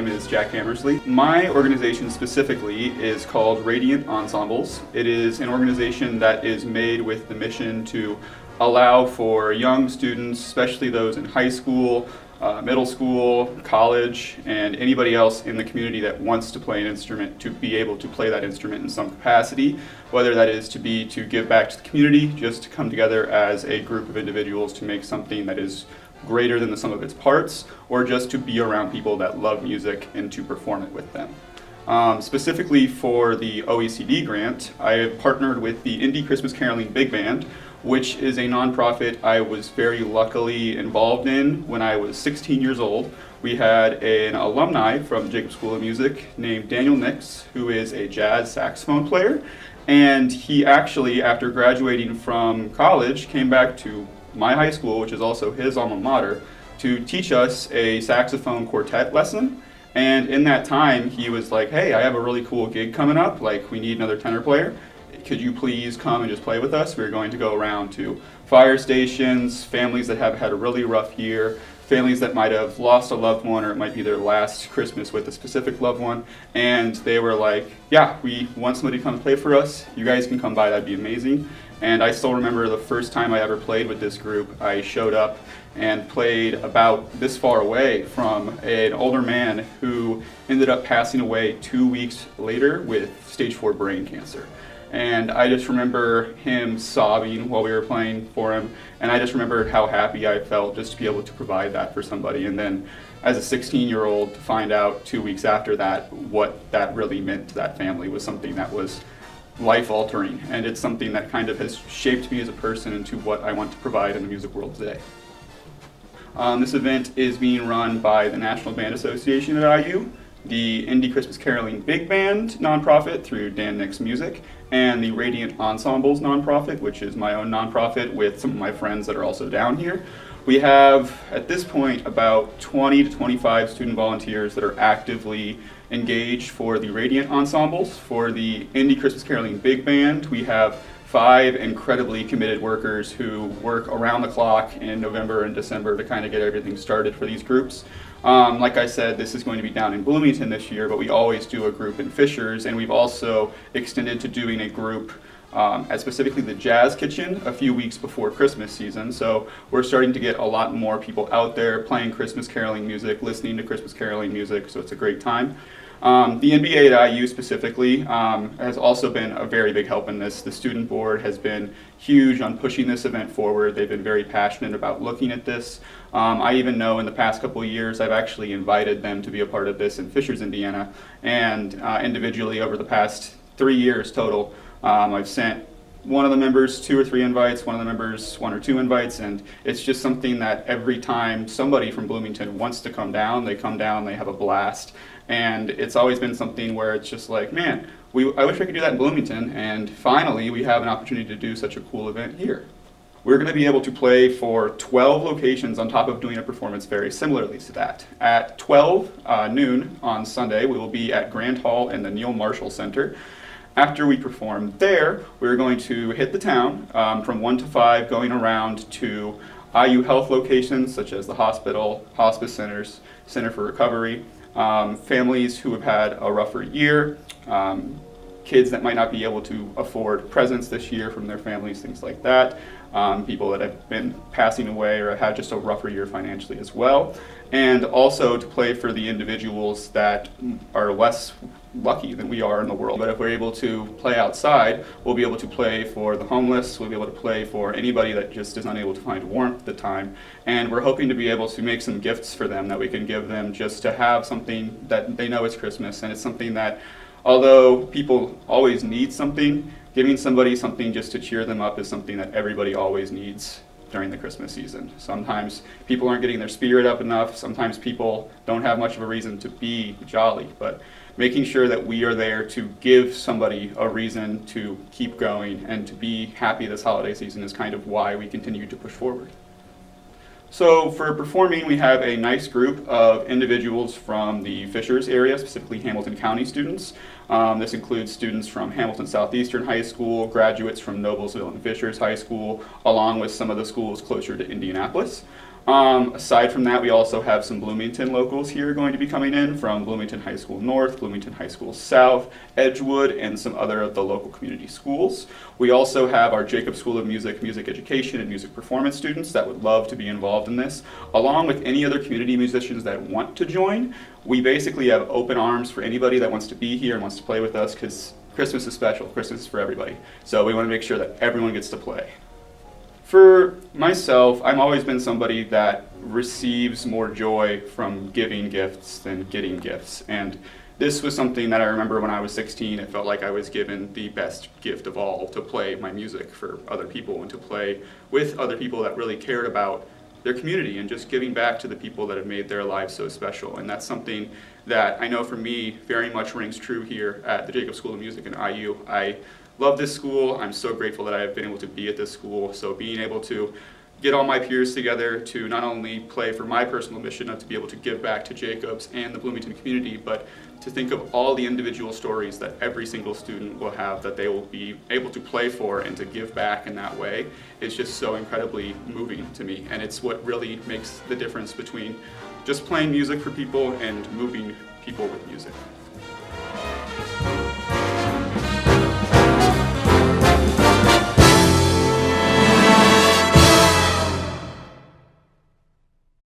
name is Jack Hammersley. My organization specifically is called Radiant Ensembles. It is an organization that is made with the mission to allow for young students, especially those in high school, middle school, college, and anybody else in the community that wants to play an instrument to be able to play that instrument in some capacity, whether that is to give back to the community, just to come together as a group of individuals to make something that is greater than the sum of its parts, or just to be around people that love music and to perform it with them. Specifically for the OECD grant, I have partnered with the Indie Christmas Caroling Big Band, which is a nonprofit I was very luckily involved in when I was 16 years old. We had an alumni from Jacobs School of Music named Daniel Nix, who is a jazz saxophone player, and he actually, after graduating from college, came back to my high school, which is also his alma mater, to teach us a saxophone quartet lesson. And in that time, he was like, hey, I have a really cool gig coming up, like we need another tenor player. Could you please come and just play with us? We're going to go around to fire stations, families that have had a really rough year, families that might have lost a loved one, or it might be their last Christmas with a specific loved one. And they were like, yeah, we want somebody to come play for us. You guys can come by, that'd be amazing. And I still remember the first time I ever played with this group. I showed up and played about this far away from an older man who ended up passing away 2 weeks later with stage 4 brain cancer. And I just remember him sobbing while we were playing for him, and I just remember how happy I felt just to be able to provide that for somebody. And then as a 16-year-old, to find out 2 weeks after that what that really meant to that family was something that was life-altering, and it's something that kind of has shaped me as a person into what I want to provide in the music world today. This event is being run by the National Band Association at IU, the Indie Christmas Caroling Big Band nonprofit through Dan Nix Music, and the Radiant Ensembles nonprofit, which is my own nonprofit with some of my friends that are also down here. We have, at this point, about 20 to 25 student volunteers that are actively engaged for the Radiant Ensembles. For the Indie Christmas Caroling Big Band, we have 5 incredibly committed workers who work around the clock in November and December to kind of get everything started for these groups. Like I said, this is going to be down in Bloomington this year, but we always do a group in Fishers, and we've also extended to doing a group at specifically the Jazz Kitchen a few weeks before Christmas season. So we're starting to get a lot more people out there playing Christmas caroling music, listening to Christmas caroling music, so it's a great time. The NBA at IU specifically has also been a very big help in this. The student board has been huge on pushing this event forward. They've been very passionate about looking at this. I even know in the past couple of years I've actually invited them to be a part of this in Fishers, Indiana, and individually over the past 3 years total, I've sent one of the members 2 or 3 invites, one of the members 1 or 2 invites, and it's just something that every time somebody from Bloomington wants to come down, they have a blast. And it's always been something where it's just like, man, I wish I could do that in Bloomington, and finally we have an opportunity to do such a cool event here. We're going to be able to play for 12 locations on top of doing a performance very similarly to that. At 12 noon on Sunday, we will be at Grand Hall in the Neil Marshall Center. After we perform there, we're going to hit the town from 1 to 5, going around to IU Health locations such as the hospital, hospice centers, Center for Recovery, families who have had a rougher year, kids that might not be able to afford presents this year from their families, things like that, people that have been passing away or have had just a rougher year financially as well, and also to play for the individuals that are less lucky than we are in the world. But if we're able to play outside, we'll be able to play for the homeless, we'll be able to play for anybody that just is unable to find warmth at the time, and we're hoping to be able to make some gifts for them that we can give them just to have something that they know is Christmas. And it's something that, although people always need something, giving somebody something just to cheer them up is something that everybody always needs during the Christmas season. Sometimes people aren't getting their spirit up enough, sometimes people don't have much of a reason to be jolly, but making sure that we are there to give somebody a reason to keep going and to be happy this holiday season is kind of why we continue to push forward. So for performing, we have a nice group of individuals from the Fishers area, specifically Hamilton County students. This includes students from Hamilton Southeastern High School, graduates from Noblesville and Fishers High School, along with some of the schools closer to Indianapolis. Aside from that, we also have some Bloomington locals here going to be coming in from Bloomington High School North, Bloomington High School South, Edgewood, and some other of the local community schools. We also have our Jacob School of Music, Music Education, and Music Performance students that would love to be involved in this, along with any other community musicians that want to join. We basically have open arms for anybody that wants to be here and wants to play with us, because Christmas is special. Christmas is for everybody. So we want to make sure that everyone gets to play. For myself, I've always been somebody that receives more joy from giving gifts than getting gifts. And this was something that I remember when I was 16. It felt like I was given the best gift of all, to play my music for other people and to play with other people that really cared about their community and just giving back to the people that have made their lives so special. And that's something that I know for me very much rings true here at the Jacob School of Music in IU. I love this school. I'm so grateful that I have been able to be at this school. So being able to get all my peers together to not only play for my personal mission of to be able to give back to Jacobs and the Bloomington community, but to think of all the individual stories that every single student will have that they will be able to play for and to give back in that way is just so incredibly moving to me. And it's what really makes the difference between just playing music for people and moving people with music.